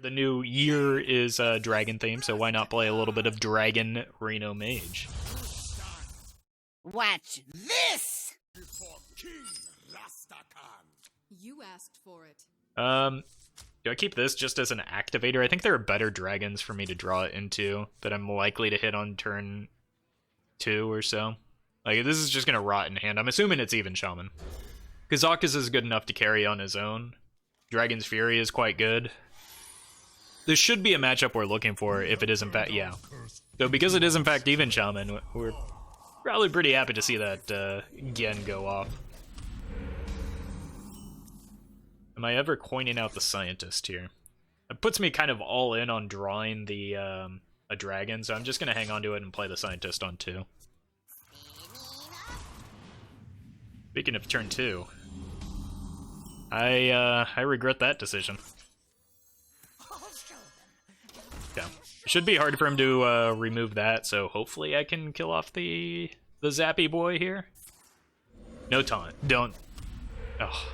The new year is dragon theme, so why not play a little bit of Dragon Reno Mage? Watch this! Before King Rastakhan. You asked for it. Do I keep this just as an activator? I think there are better dragons for me to draw it into that I'm likely to hit on turn 2 or so. Like, this is just gonna rot in hand. I'm assuming it's even Shaman. Kazakus is good enough to carry on his own. Dragon's Fury is quite good. This should be a matchup we're looking for if it is in fact, yeah. So because it is in fact even Shaman, we're probably pretty happy to see that Gen go off. Am I ever coining out the Scientist here? It puts me kind of all in on drawing the a dragon, so I'm just gonna hang on to it and play the Scientist on 2. Speaking of turn 2, I regret that decision. Yeah, it should be hard for him to remove that, so hopefully I can kill off the zappy boy here. No taunt, don't. Oh.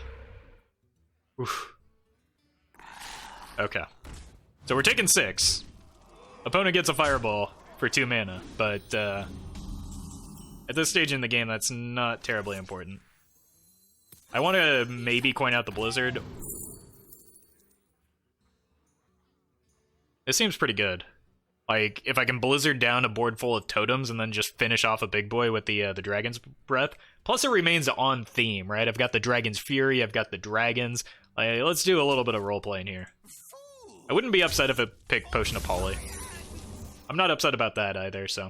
Oof. Okay, so we're taking 6. Opponent gets a fireball for 2 mana, but at this stage in the game, that's not terribly important. I want to maybe coin out the Blizzard. It seems pretty good. Like, if I can Blizzard down a board full of totems and then just finish off a big boy with the Dragon's Breath. Plus, it remains on theme, right? I've got the Dragon's Fury, I've got the Dragons. Like, let's do a little bit of role-playing here. I wouldn't be upset if it picked Potion of Poly. I'm not upset about that either, so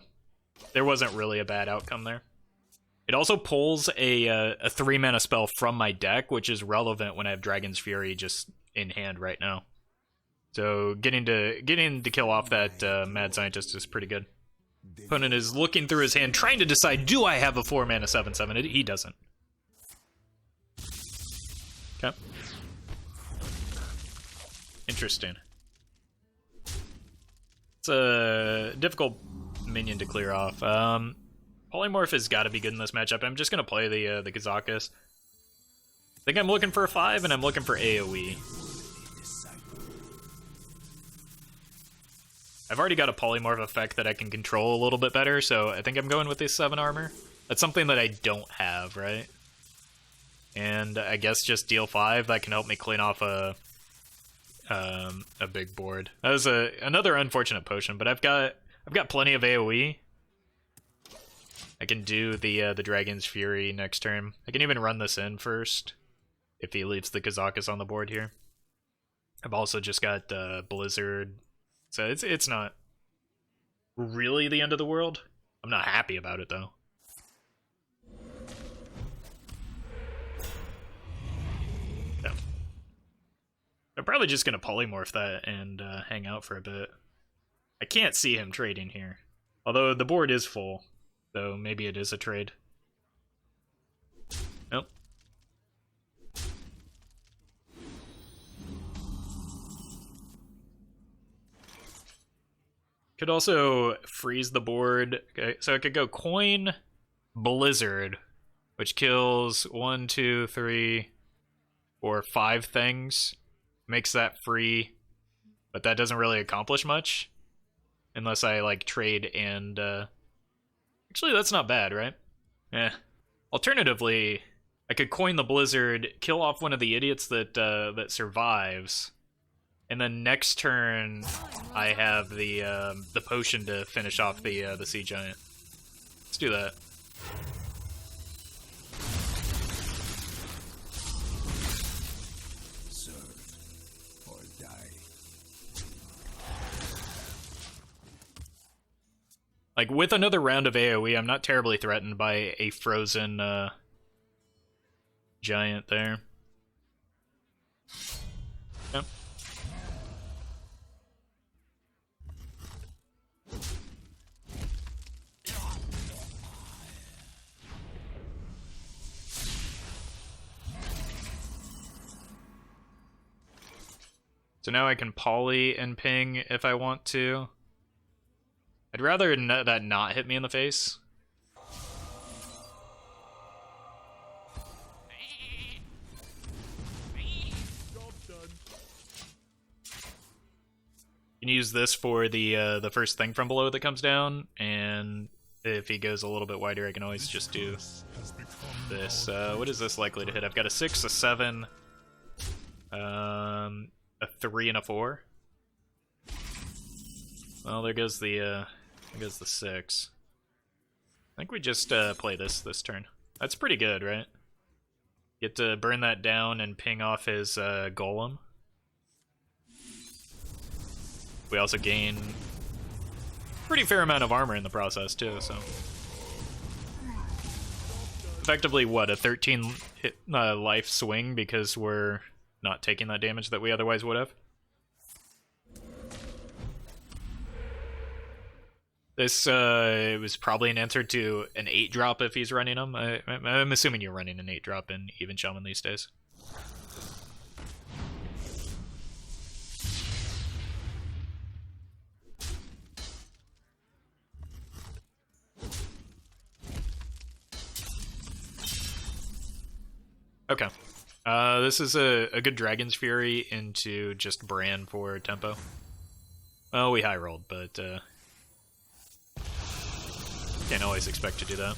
there wasn't really a bad outcome there. It also pulls a 3-mana spell from my deck, which is relevant when I have Dragon's Fury just in hand right now. So getting to kill off that Mad Scientist is pretty good. Opponent is looking through his hand, trying to decide, do I have a 4-mana 7/7? He doesn't. Okay. Interesting. It's a difficult minion to clear off. Polymorph has got to be good in this matchup. I'm just going to play the Kazakus. I think I'm looking for a 5, and I'm looking for AoE. I've already got a Polymorph effect that I can control a little bit better, so I think I'm going with this 7 armor. That's something that I don't have, right? And I guess just deal 5, that can help me clean off a big board. That was another unfortunate potion, but I've got plenty of AoE. I can do the Dragon's Fury next turn. I can even run this in first if he leaves the Kazakus on the board here. I've also just got Blizzard, so it's not really the end of the world. I'm not happy about it though. Yeah. I'm probably just gonna Polymorph that and hang out for a bit. I can't see him trading here, although the board is full. So maybe it is a trade. Nope. Could also freeze the board. Okay, so I could go coin Blizzard, which kills 1, 2, 3, 4, 5 things. Makes that free, but that doesn't really accomplish much. Unless I like trade and actually, that's not bad, right? Eh. Alternatively, I could coin the Blizzard, kill off one of the idiots that survives, and then next turn I have the potion to finish off the Sea Giant. Let's do that. Serve or die. Like, with another round of AoE, I'm not terribly threatened by a frozen giant there. Yep. So now I can poly and ping if I want to. I'd rather that not hit me in the face. can use this for the first thing from below that comes down, and if he goes a little bit wider, I can always just do this. What is this likely to hit? I've got a 6, a 7, a 3, and a 4. Well, there goes the 6. I think we just play this turn. That's pretty good, right? Get to burn that down and ping off his golem. We also gain pretty fair amount of armor in the process too, so effectively what, a 13 hit, life swing because we're not taking that damage that we otherwise would have. This was probably an answer to an 8-drop if he's running them. I'm assuming you're running an 8-drop in Even Shaman these days. Okay. This is a good Dragon's Fury into just Brann for tempo. Well, we high rolled, but can't always expect to do that.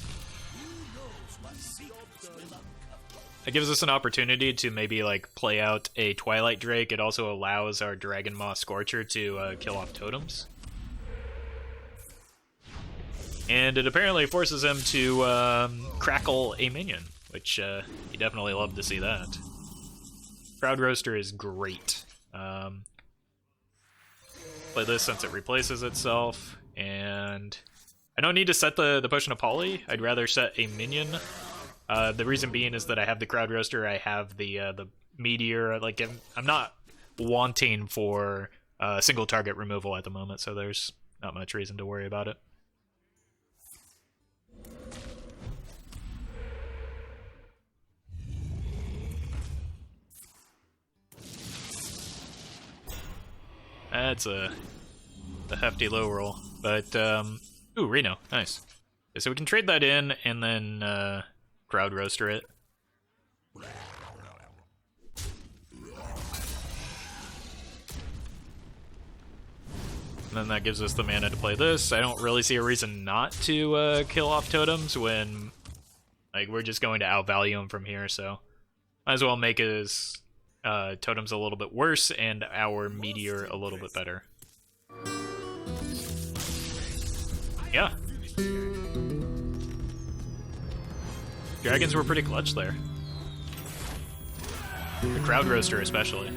It gives us an opportunity to maybe like play out a Twilight Drake. It also allows our Dragonmaw Scorcher to kill off totems. And it apparently forces him to crackle a minion, which you definitely love to see that. Crowd Roaster is great. Play this since it replaces itself, and I don't need to set the Potion of Poly. I'd rather set a minion. The reason being is that I have the Crowd Roaster, I have the Meteor. Like I'm not wanting for single target removal at the moment, so there's not much reason to worry about it. That's a hefty low roll, but ooh, Reno, nice. Okay, so we can trade that in and then Crowd Roaster it. And then that gives us the mana to play this. I don't really see a reason not to kill off totems when like we're just going to outvalue them from here, so might as well make his totems a little bit worse and our Meteor a little bit better. Yeah. Dragons were pretty clutch there. The Crowd Roaster especially.